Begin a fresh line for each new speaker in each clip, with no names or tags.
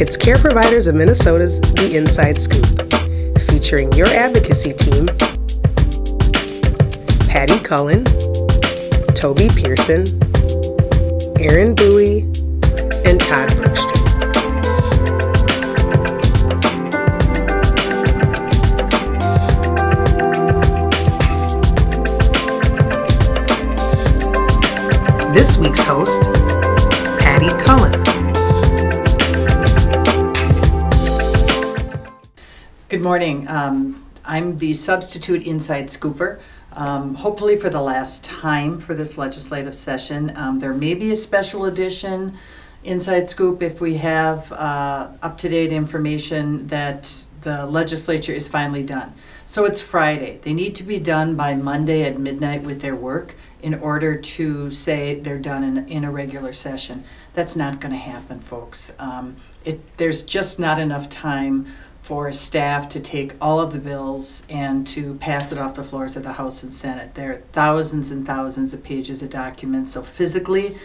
It's Care Providers of Minnesota's The Inside Scoop, featuring your advocacy team, Patty Cullen, Toby Pearson, Aaron Bowie, and Todd Bergstrom. This week's host, Patty Cullen.
Good morning. I'm the substitute Inside Scooper, hopefully for the last time for this legislative session. There may be a special edition Inside Scoop if we have up-to-date information that the legislature is finally done. So it's Friday. They need to be done by Monday at midnight with their work in order to say they're done in a regular session. That's not going to happen, folks. There's just not enough time for staff to take all of the bills and to pass it off the floors of the House and Senate. There are thousands and thousands of pages of documents, so physically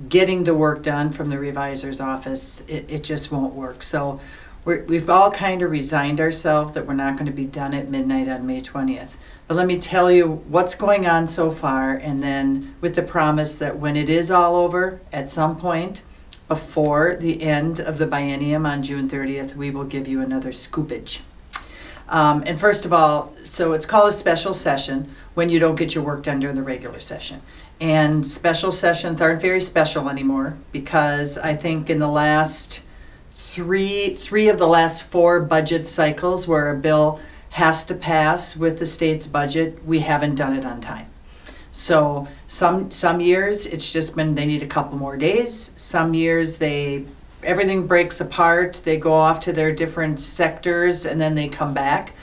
getting the work done from the revisor's office, it just won't work. So we've all kind of resigned ourselves that we're not going to be done at midnight on May 20th. But let me tell you what's going on so far, and then with the promise that when it is all over, at some point before the end of the biennium on June 30th, we will give you another scoopage. And first of all, so it's called a special session when you don't get your work done during the regular session. And special sessions aren't very special anymore because I think in the last three of the last 4 budget cycles where a bill has to pass with the state's budget, we haven't done it on time. So some years it's just been they need a couple more days. Some years everything breaks apart, they go off to their different sectors and then they come back.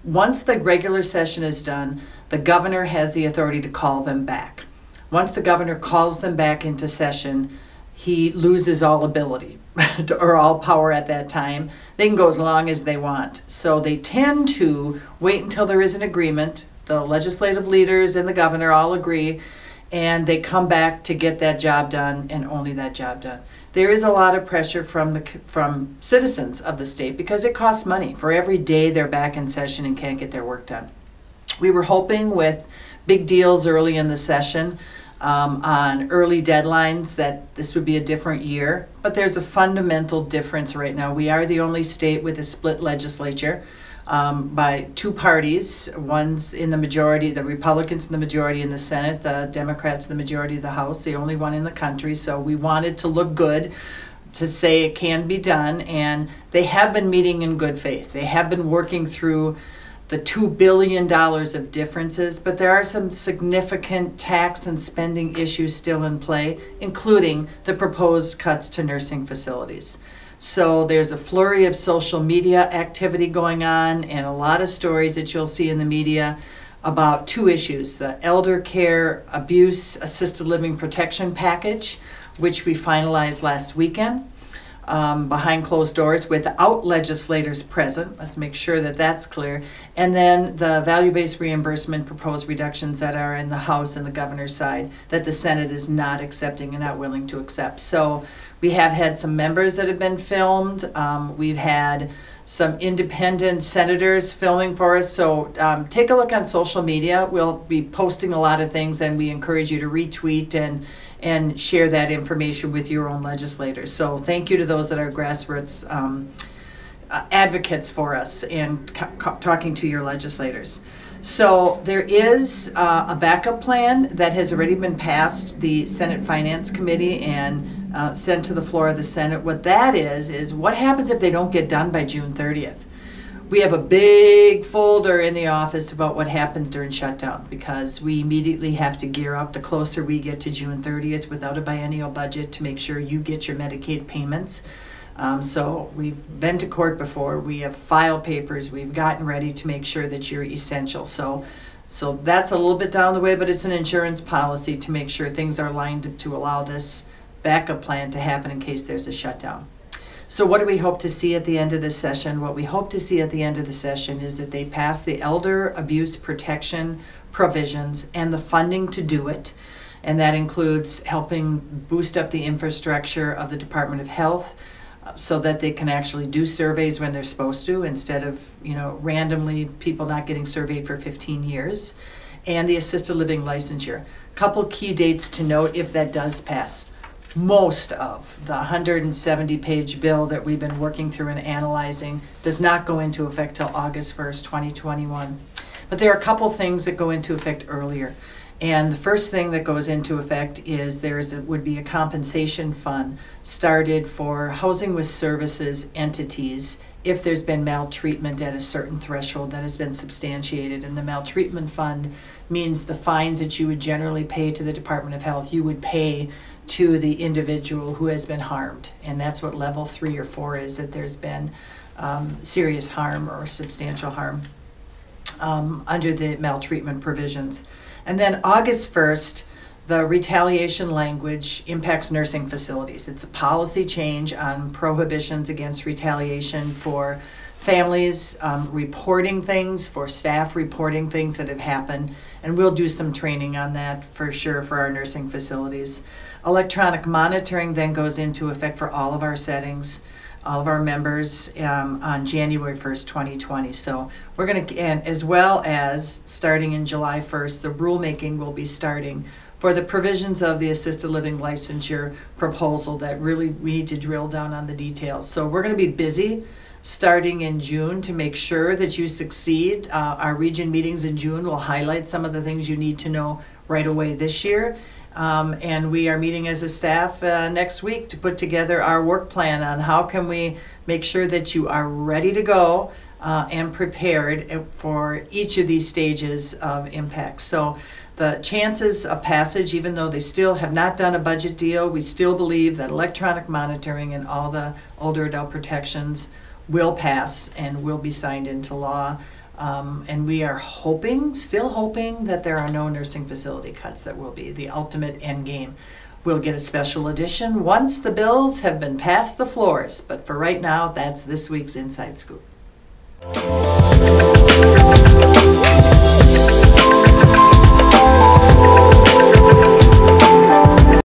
Once the regular session is done, the governor has the authority to call them back. Once the governor calls them back into session, he loses all ability or all power at that time. They can go as long as they want. So they tend to wait until there is an agreement. The legislative leaders and the governor all agree, and they come back to get that job done and only that job done. There is a lot of pressure from citizens of the state because it costs money for every day they're back in session and can't get their work done. We were hoping with big deals early in the session on early deadlines that this would be a different year, but there's a fundamental difference right now. We are the only state with a split legislature by 2 parties. One's in the majority, the Republicans in the majority in the Senate, the Democrats in the majority of the House, the only one in the country. So we wanted to look good to say it can be done, and they have been meeting in good faith. They have been working through the $2 billion of differences, but there are some significant tax and spending issues still in play, including the proposed cuts to nursing facilities. So there's a flurry of social media activity going on and a lot of stories that you'll see in the media about 2 issues: the elder care abuse assisted living protection package, which we finalized last weekend, behind closed doors without legislators present. Let's make sure that that's clear. And then the value-based reimbursement proposed reductions that are in the House and the governor's side that the Senate is not accepting and not willing to accept. So we have had some members that have been filmed. We've had some independent senators filming for us. So take a look on social media. We'll be posting a lot of things, and we encourage you to retweet and share that information with your own legislators. So thank you to those that are grassroots advocates for us and talking to your legislators. So there is a backup plan that has already been passed the Senate Finance Committee and sent to the floor of the Senate. What that is what happens if they don't get done by June 30th? We have a big folder in the office about what happens during shutdown because we immediately have to gear up the closer we get to June 30th without a biennial budget to make sure you get your Medicaid payments. So we've been to court before, we have filed papers, we've gotten ready to make sure that you're essential. So that's a little bit down the way, but it's an insurance policy to make sure things are lined up to allow this backup plan to happen in case there's a shutdown. So what do we hope to see at the end of this session? What we hope to see at the end of the session is that they pass the elder abuse protection provisions and the funding to do it. And that includes helping boost up the infrastructure of the Department of Health, so that they can actually do surveys when they're supposed to, instead of, randomly people not getting surveyed for 15 years. And the assisted living licensure. Couple key dates to note if that does pass. Most of the 170-page bill that we've been working through and analyzing does not go into effect till August 1st, 2021. But there are a couple things that go into effect earlier. And the first thing that goes into effect is would be a compensation fund started for housing with services entities if there's been maltreatment at a certain threshold that has been substantiated. And the maltreatment fund means the fines that you would generally pay to the Department of Health, you would pay to the individual who has been harmed. And that's what level 3 or 4 is, that there's been serious harm or substantial harm under the maltreatment provisions. And then August 1st, the retaliation language impacts nursing facilities. It's a policy change on prohibitions against retaliation for families reporting things, for staff reporting things that have happened, and we'll do some training on that for sure for our nursing facilities. Electronic monitoring then goes into effect for all of our settings, all of our members on January 1st, 2020. So we're going to, and as well as starting in July 1st, the rulemaking will be starting for the provisions of the assisted living licensure proposal that really we need to drill down on the details. So we're going to be busy starting in June to make sure that you succeed. Our region meetings in June will highlight some of the things you need to know right away this year. And we are meeting as a staff next week to put together our work plan on how can we make sure that you are ready to go and prepared for each of these stages of impact. So the chances of passage, even though they still have not done a budget deal, we still believe that electronic monitoring and all the older adult protections will pass and will be signed into law. And we are still hoping that there are no nursing facility cuts. That will be the ultimate end game. We'll get a special edition once the bills have been passed the floors. But for right now, that's this week's Inside Scoop.